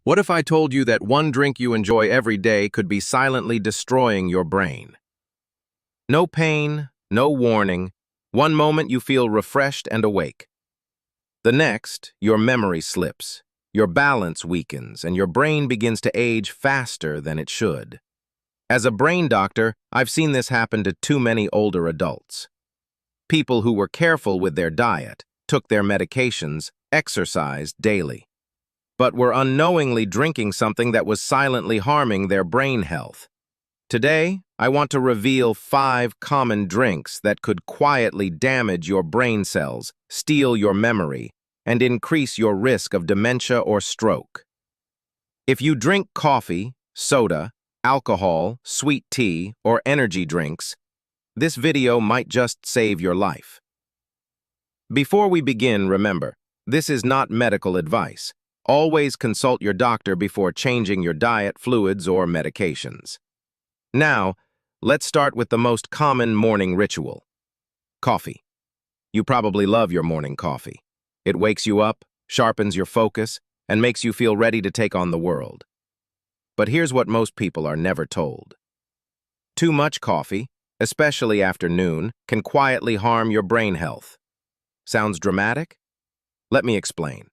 What if I told you that one drink you enjoy every day could be silently destroying your brain? No pain, no warning. One moment you feel refreshed and awake. The next, your memory slips, your balance weakens, and your brain begins to age faster than it should. As a brain doctor, I've seen this happen to too many older adults. People who were careful with their diet, took their medications, exercised daily, but were unknowingly drinking something that was silently harming their brain health. Today, I want to reveal 5 common drinks that could quietly damage your brain cells, steal your memory, and increase your risk of dementia or stroke. If you drink coffee, soda, alcohol, sweet tea, or energy drinks, this video might just save your life. Before we begin, remember, this is not medical advice. Always consult your doctor before changing your diet, fluids, or medications. Now, let's start with the most common morning ritual. Coffee. You probably love your morning coffee. It wakes you up, sharpens your focus, and makes you feel ready to take on the world. But here's what most people are never told. Too much coffee, especially after noon, can quietly harm your brain health. Sounds dramatic? Let me explain.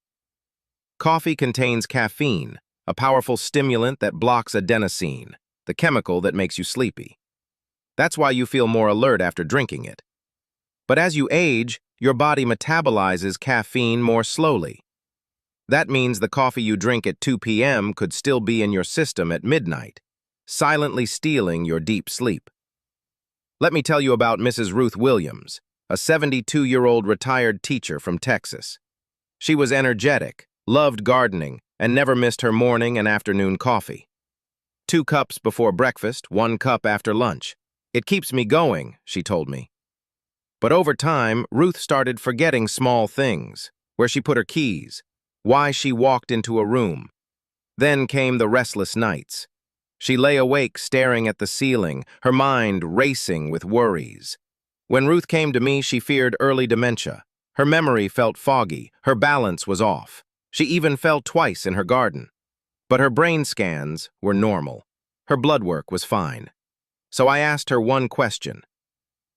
Coffee contains caffeine, a powerful stimulant that blocks adenosine, the chemical that makes you sleepy. That's why you feel more alert after drinking it. But as you age, your body metabolizes caffeine more slowly. That means the coffee you drink at 2 p.m. could still be in your system at midnight, silently stealing your deep sleep. Let me tell you about Mrs. Ruth Williams, a 72-year-old retired teacher from Texas. She was energetic, loved gardening, and never missed her morning and afternoon coffee. 2 cups before breakfast, 1 cup after lunch. It keeps me going, she told me. But over time, Ruth started forgetting small things, where she put her keys, why she walked into a room. Then came the restless nights. She lay awake staring at the ceiling, her mind racing with worries. When Ruth came to me, she feared early dementia. Her memory felt foggy, her balance was off. She even fell twice in her garden. But her brain scans were normal. Her blood work was fine. So I asked her one question.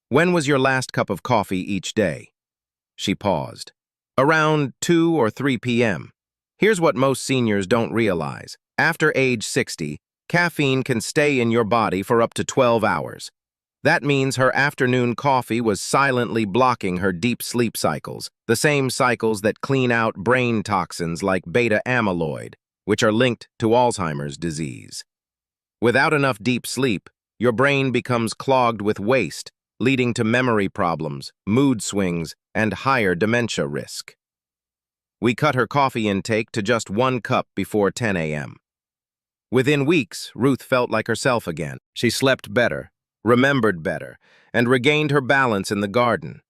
When was your last cup of coffee each day? She paused. Around 2 or 3 p.m. Here's what most seniors don't realize. After age 60, caffeine can stay in your body for up to 12 hours. That means her afternoon coffee was silently blocking her deep sleep cycles, the same cycles that clean out brain toxins like beta amyloid, which are linked to Alzheimer's disease. Without enough deep sleep, your brain becomes clogged with waste, leading to memory problems, mood swings, and higher dementia risk. We cut her coffee intake to just 1 cup before 10 a.m. Within weeks, Ruth felt like herself again. She slept better, remembered better, and regained her balance in the garden.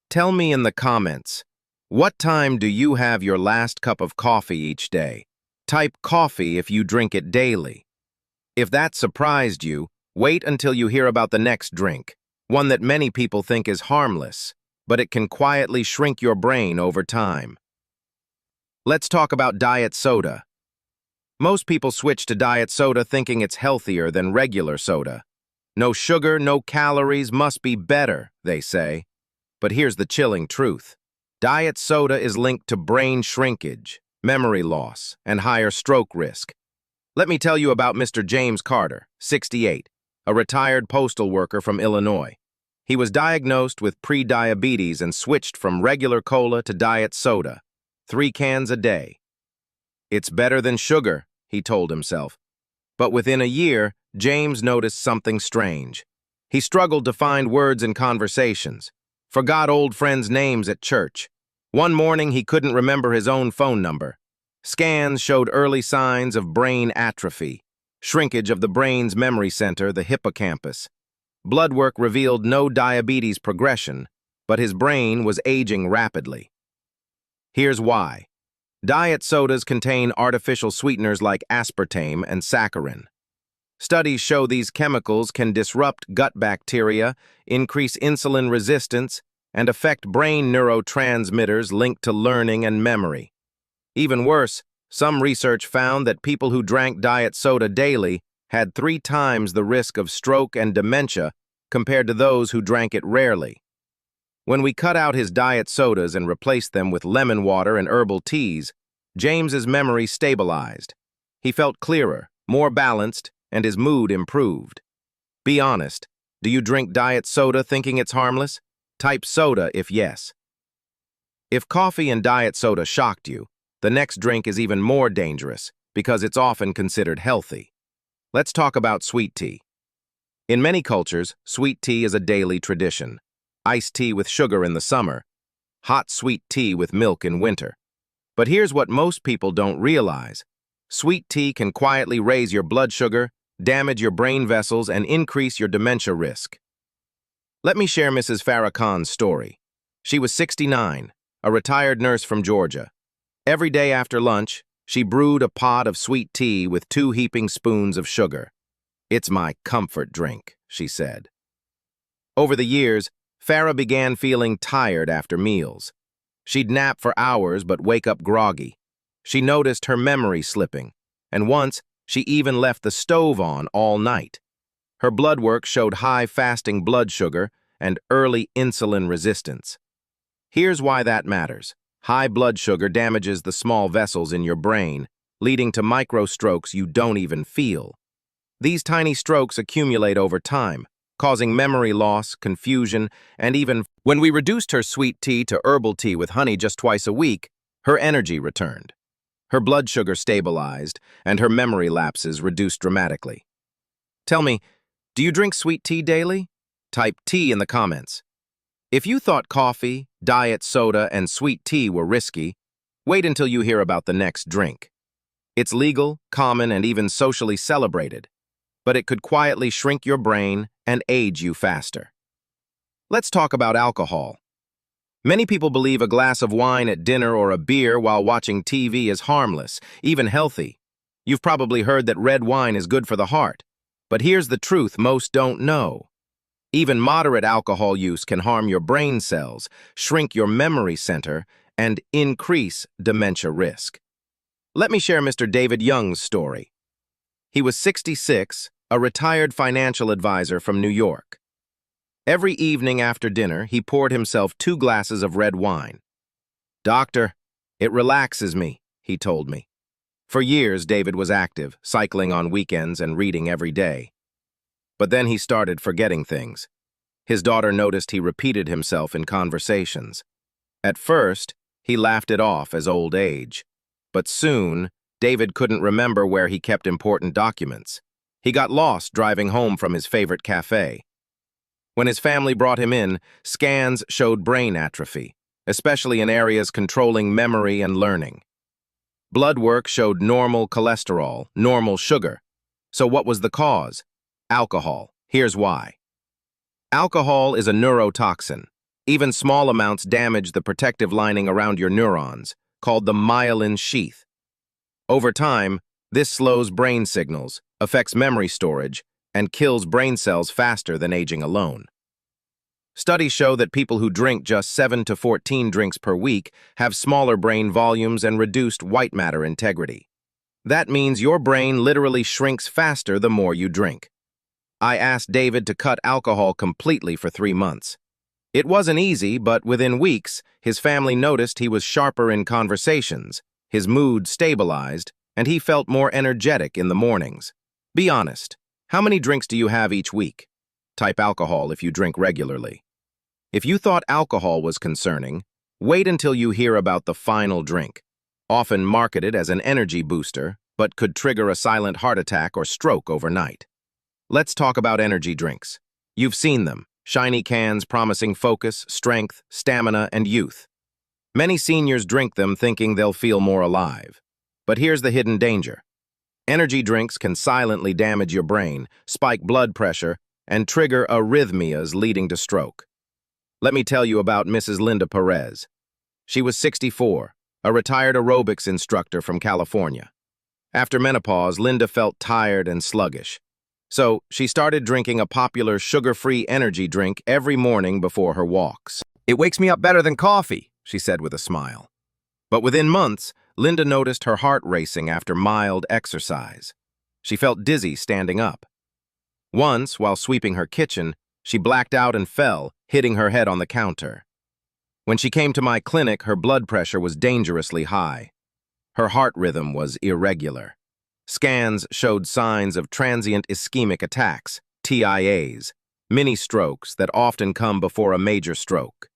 Tell me in the comments, what time do you have your last cup of coffee each day? Type coffee if you drink it daily. If that surprised you, wait until you hear about the next drink, one that many people think is harmless, but it can quietly shrink your brain over time. Let's talk about diet soda. Most people switch to diet soda thinking it's healthier than regular soda. No sugar, no calories, must be better, they say. But here's the chilling truth. Diet soda is linked to brain shrinkage, memory loss, and higher stroke risk. Let me tell you about Mr. James Carter, 68, a retired postal worker from Illinois. He was diagnosed with pre-diabetes and switched from regular cola to diet soda, 3 cans a day. It's better than sugar, he told himself. But within a year, James noticed something strange. He struggled to find words in conversations, forgot old friends' names at church. One morning, he couldn't remember his own phone number. Scans showed early signs of brain atrophy, shrinkage of the brain's memory center, the hippocampus. Blood work revealed no diabetes progression, but his brain was aging rapidly. Here's why. Diet sodas contain artificial sweeteners like aspartame and saccharin. Studies show these chemicals can disrupt gut bacteria, increase insulin resistance, and affect brain neurotransmitters linked to learning and memory. Even worse, Some research found that people who drank diet soda daily had 3 times the risk of stroke and dementia compared to those who drank it rarely. When we cut out his diet sodas and replaced them with lemon water and herbal teas, James's memory stabilized. He felt clearer, more balanced, and his mood improved. Be honest, do you drink diet soda thinking it's harmless? Type soda if yes. If coffee and diet soda shocked you, the next drink is even more dangerous because it's often considered healthy. Let's talk about sweet tea. In many cultures, sweet tea is a daily tradition. Iced tea with sugar in the summer, hot sweet tea with milk in winter. But here's what most people don't realize. Sweet tea can quietly raise your blood sugar, damage your brain vessels, and increase your dementia risk. Let me share Mrs. Farah Khan's story. She was 69, a retired nurse from Georgia. Every day after lunch, she brewed a pot of sweet tea with 2 heaping spoons of sugar. "It's my comfort drink," she said. Over the years, Farah began feeling tired after meals. She'd nap for hours but wake up groggy. She noticed her memory slipping, and once she even left the stove on all night. Her blood work showed high fasting blood sugar and early insulin resistance. Here's why that matters. High blood sugar damages the small vessels in your brain, leading to microstrokes you don't even feel. These tiny strokes accumulate over time, causing memory loss, confusion, and even when we reduced her sweet tea to herbal tea with honey just twice a week, her energy returned. Her blood sugar stabilized, and her memory lapses reduced dramatically. Tell me, do you drink sweet tea daily? Type tea in the comments. If you thought coffee, diet soda, and sweet tea were risky, wait until you hear about the next drink. It's legal, common, and even socially celebrated, but it could quietly shrink your brain and age you faster. Let's talk about alcohol. Many people believe a glass of wine at dinner or a beer while watching TV is harmless, even healthy. You've probably heard that red wine is good for the heart, but here's the truth most don't know. Even moderate alcohol use can harm your brain cells, shrink your memory center, and increase dementia risk. Let me share Mr. David Young's story. He was 66, a retired financial advisor from New York. Every evening after dinner, he poured himself 2 glasses of red wine. "Doctor, it relaxes me," he told me. For years, David was active, cycling on weekends and reading every day. But then he started forgetting things. His daughter noticed he repeated himself in conversations. At first, he laughed it off as old age. But soon, David couldn't remember where he kept important documents. He got lost driving home from his favorite cafe. When his family brought him in, scans showed brain atrophy, especially in areas controlling memory and learning. Blood work showed normal cholesterol, normal sugar. So what was the cause? Alcohol. Here's why. Alcohol is a neurotoxin. Even small amounts damage the protective lining around your neurons, called the myelin sheath. Over time, this slows brain signals, affects memory storage, and kills brain cells faster than aging alone. Studies show that people who drink just 7 to 14 drinks per week have smaller brain volumes and reduced white matter integrity. That means your brain literally shrinks faster the more you drink. I asked David to cut alcohol completely for 3 months. It wasn't easy, but within weeks, his family noticed he was sharper in conversations, his mood stabilized, and he felt more energetic in the mornings. Be honest, how many drinks do you have each week? Type alcohol if you drink regularly. If you thought alcohol was concerning, wait until you hear about the final drink, often marketed as an energy booster, but could trigger a silent heart attack or stroke overnight. Let's talk about energy drinks. You've seen them, shiny cans promising focus, strength, stamina, and youth. Many seniors drink them thinking they'll feel more alive. But here's the hidden danger. Energy drinks can silently damage your brain, spike blood pressure, and trigger arrhythmias leading to stroke. Let me tell you about Mrs. Linda Perez. She was 64, a retired aerobics instructor from California. After menopause, Linda felt tired and sluggish. So she started drinking a popular sugar-free energy drink every morning before her walks. "It wakes me up better than coffee," she said with a smile. But within months, Linda noticed her heart racing after mild exercise. She felt dizzy standing up. Once, while sweeping her kitchen, she blacked out and fell, hitting her head on the counter. When she came to my clinic, her blood pressure was dangerously high. Her heart rhythm was irregular. Scans showed signs of transient ischemic attacks, TIAs, mini-strokes that often come before a major stroke.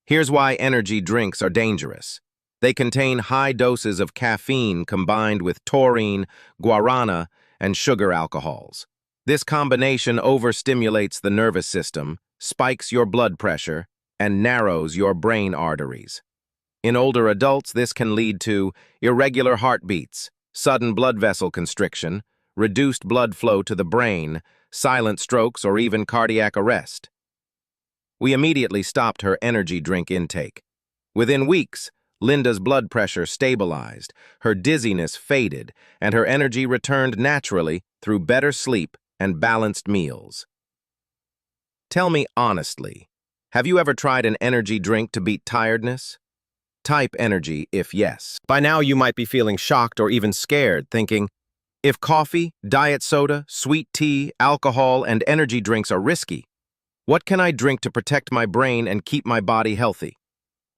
Here's why energy drinks are dangerous. They contain high doses of caffeine combined with taurine, guarana, and sugar alcohols. This combination overstimulates the nervous system, spikes your blood pressure, and narrows your brain arteries. In older adults, this can lead to irregular heartbeats, sudden blood vessel constriction, reduced blood flow to the brain, silent strokes, or even cardiac arrest. We immediately stopped her energy drink intake. Within weeks, Linda's blood pressure stabilized, her dizziness faded, and her energy returned naturally through better sleep and balanced meals. Tell me honestly, have you ever tried an energy drink to beat tiredness? Type energy if yes. By now you might be feeling shocked or even scared, thinking, if coffee, diet soda, sweet tea, alcohol, and energy drinks are risky, what can I drink to protect my brain and keep my body healthy?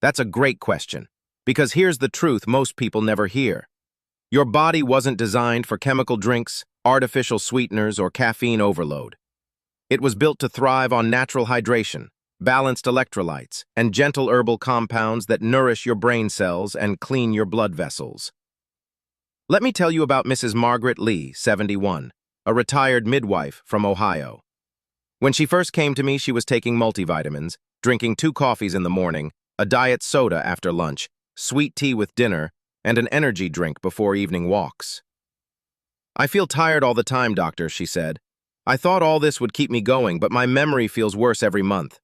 That's a great question, because here's the truth most people never hear. Your body wasn't designed for chemical drinks, artificial sweeteners, or caffeine overload. It was built to thrive on natural hydration, balanced electrolytes, and gentle herbal compounds that nourish your brain cells and clean your blood vessels. Let me tell you about Mrs. Margaret Lee, 71, a retired midwife from Ohio. When she first came to me, she was taking multivitamins, drinking 2 coffees in the morning, a diet soda after lunch, sweet tea with dinner, and an energy drink before evening walks. I feel tired all the time, doctor, she said. I thought all this would keep me going, but my memory feels worse every month.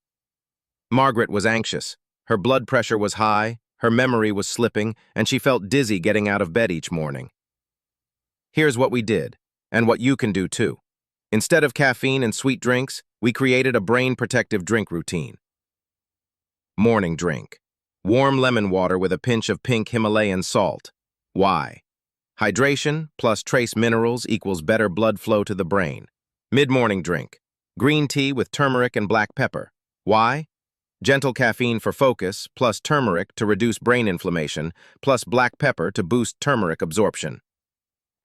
Margaret was anxious. Her blood pressure was high, her memory was slipping, and she felt dizzy getting out of bed each morning. Here's what we did, and what you can do too. Instead of caffeine and sweet drinks, we created a brain-protective drink routine. Morning drink. Warm lemon water with a pinch of pink Himalayan salt. Why? Hydration plus trace minerals equals better blood flow to the brain. Mid-morning drink. Green tea with turmeric and black pepper. Why? Gentle caffeine for focus, plus turmeric to reduce brain inflammation, plus black pepper to boost turmeric absorption.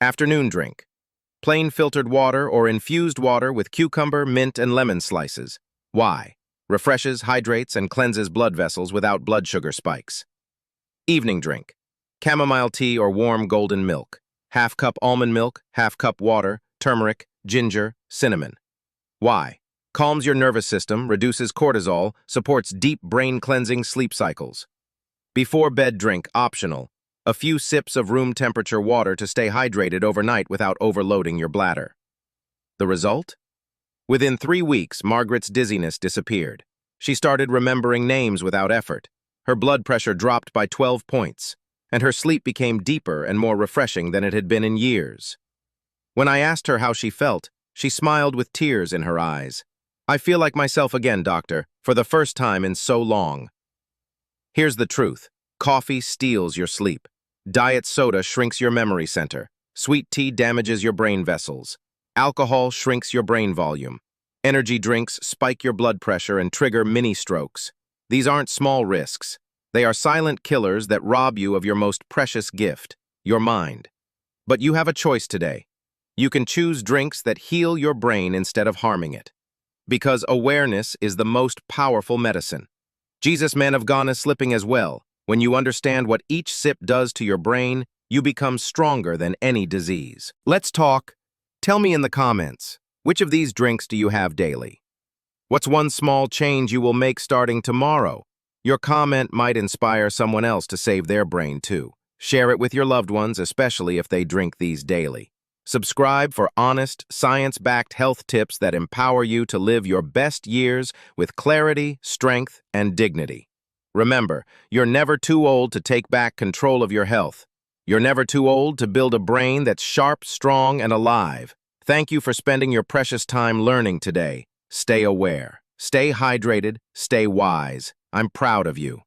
Afternoon drink. Plain filtered water or infused water with cucumber, mint, and lemon slices. Why? Refreshes, hydrates, and cleanses blood vessels without blood sugar spikes. Evening drink. Chamomile tea or warm golden milk. Half cup almond milk, half cup water, turmeric, ginger, cinnamon. Why? Calms your nervous system, reduces cortisol, supports deep brain-cleansing sleep cycles. Before bed drink, optional. A few sips of room-temperature water to stay hydrated overnight without overloading your bladder. The result? Within 3 weeks, Margaret's dizziness disappeared. She started remembering names without effort. Her blood pressure dropped by 12 points, and her sleep became deeper and more refreshing than it had been in years. When I asked her how she felt, she smiled with tears in her eyes. I feel like myself again, doctor, for the first time in so long. Here's the truth. Coffee steals your sleep. Diet soda shrinks your memory center. Sweet tea damages your brain vessels. Alcohol shrinks your brain volume. Energy drinks spike your blood pressure and trigger mini-strokes. These aren't small risks. They are silent killers that rob you of your most precious gift, your mind. But you have a choice today. You can choose drinks that heal your brain instead of harming it. Because awareness is the most powerful medicine. Jesus, man of God, is slipping as well. When you understand what each sip does to your brain, you become stronger than any disease. Let's talk. Tell me in the comments, which of these drinks do you have daily? What's one small change you will make starting tomorrow? Your comment might inspire someone else to save their brain too. Share it with your loved ones, especially if they drink these daily. Subscribe for honest, science-backed health tips that empower you to live your best years with clarity, strength, and dignity. Remember, you're never too old to take back control of your health. You're never too old to build a brain that's sharp, strong, and alive. Thank you for spending your precious time learning today. Stay aware, stay hydrated, stay wise. I'm proud of you.